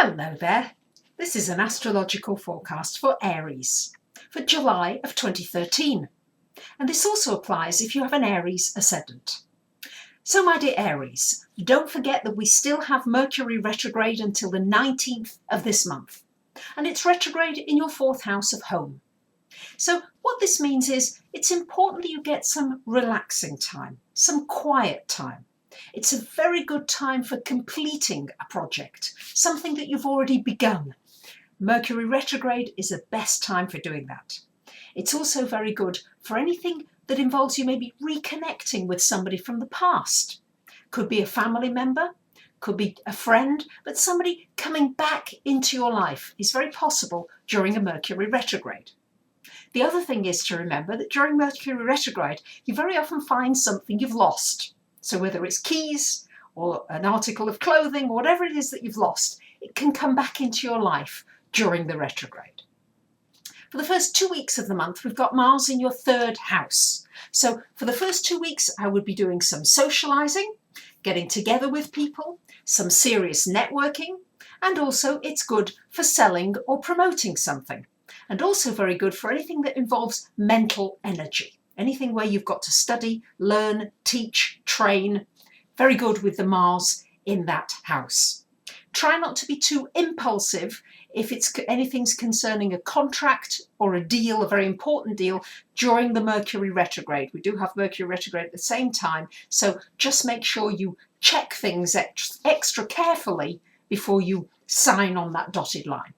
Hello there. This is an astrological forecast for Aries for July of 2013. And this also applies if you have an Aries ascendant. So my dear Aries, don't forget that we still have Mercury retrograde until the 19th of this month. And it's retrograde in your 4th house of home. So what this means is it's important that you get some relaxing time, some quiet time. It's a very good time for completing a project, something that you've already begun. Mercury retrograde is the best time for doing that. It's also very good for anything that involves you maybe reconnecting with somebody from the past. Could be a family member, could be a friend, but somebody coming back into your life is very possible during a Mercury retrograde. The other thing is to remember that during Mercury retrograde, you very often find something you've lost. So whether it's keys or an article of clothing, or whatever it is that you've lost, it can come back into your life during the retrograde. For the first 2 weeks of the month, we've got Mars in your 3rd house. So for the first 2 weeks, I would be doing some socializing, getting together with people, some serious networking, and also it's good for selling or promoting something. And also very good for anything that involves mental energy. Anything where you've got to study, learn, teach, train. Very good with the Mars in that house. Try not to be too impulsive if it's anything's concerning a contract or a deal, a very important deal, during the Mercury retrograde. We do have Mercury retrograde at the same time, so just make sure you check things extra carefully before you sign on that dotted line.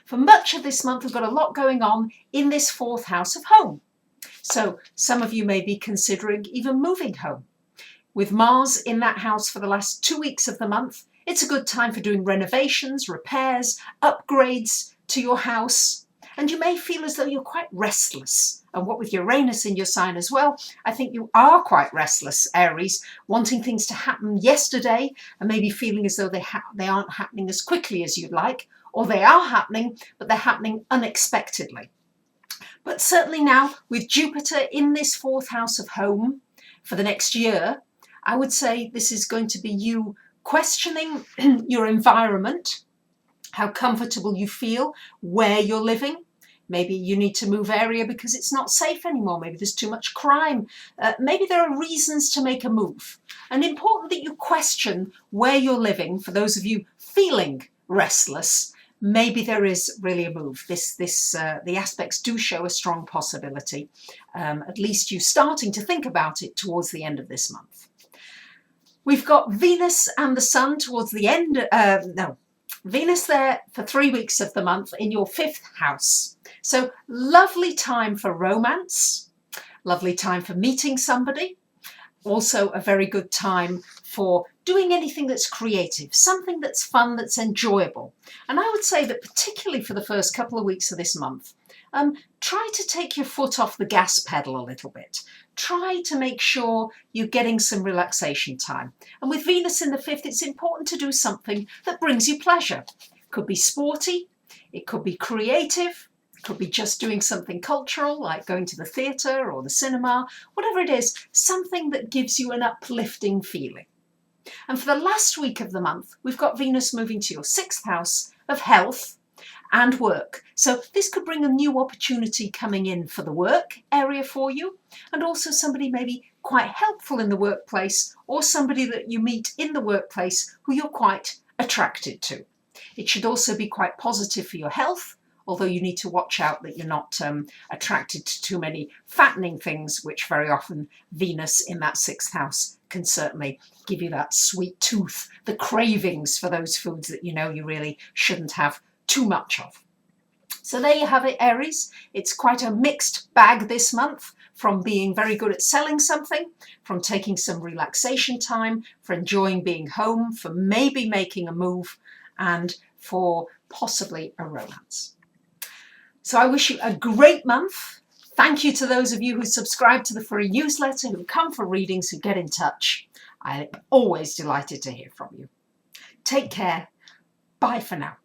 For much of this month, we've got a lot going on in this 4th house of home. So some of you may be considering even moving home. With Mars in that house for the last 2 weeks of the month, it's a good time for doing renovations, repairs, upgrades to your house. And you may feel as though you're quite restless. And what with Uranus in your sign as well, I think you are quite restless, Aries, wanting things to happen yesterday and maybe feeling as though they aren't happening as quickly as you'd like, or they are happening, but they're happening unexpectedly. But certainly now, with Jupiter in this 4th house of home for the next year, I would say this is going to be you questioning your environment, how comfortable you feel, where you're living. Maybe you need to move area because it's not safe anymore. Maybe there's too much crime. Maybe there are reasons to make a move. And important that you question where you're living. For those of you feeling restless, maybe there is really a move. The aspects do show a strong possibility. At least you starting to think about it towards the end of this month. We've got Venus and the Sun towards the end. Venus there for 3 weeks of the month in your 5th house. So lovely time for romance, lovely time for meeting somebody. Also a very good time for doing anything that's creative, something that's fun, that's enjoyable. And I would say that particularly for the first couple of weeks of this month, try to take your foot off the gas pedal a little bit. Try to make sure you're getting some relaxation time. And with Venus in the 5th, it's important to do something that brings you pleasure. It could be sporty, it could be creative, it could be just doing something cultural, like going to the theatre or the cinema, whatever it is, something that gives you an uplifting feeling. And for the last week of the month, we've got Venus moving to your 6th house of health and work. So this could bring a new opportunity coming in for the work area for you, and also somebody maybe quite helpful in the workplace, or somebody that you meet in the workplace who you're quite attracted to. It should also be quite positive for your health, although you need to watch out that you're not attracted to too many fattening things, which very often Venus in that 6th house can certainly give you that sweet tooth, the cravings for those foods that you know you really shouldn't have too much of. So there you have it, Aries. It's quite a mixed bag this month, from being very good at selling something, from taking some relaxation time, for enjoying being home, for maybe making a move, and for possibly a romance. So I wish you a great month. Thank you to those of you who subscribe to the free newsletter, who come for readings, who get in touch. I'm always delighted to hear from you. Take care. Bye for now.